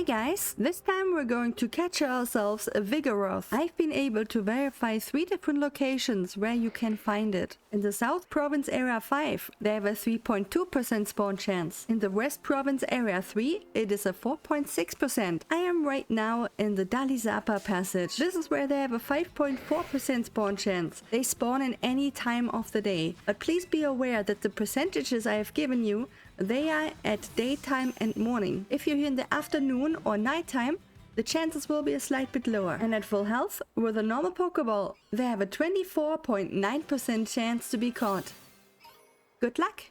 guys, this time we're going to catch ourselves a Vigoroth. I've been able to verify 3 different locations where you can find it. In the South Province Area 5, they have a 3.2% spawn chance. In the West Province Area 3, it is a 4.6%. I am right now in the Dalizapa passage. This is where they have a 5.4% spawn chance. They spawn in any time of the day. But please be aware that the percentages I have given you, they are at daytime and morning. If you're here in the afternoon or nighttime, the chances will be a slight bit lower. And at full health, with a normal Pokeball, they have a 24.9% chance to be caught. Good luck!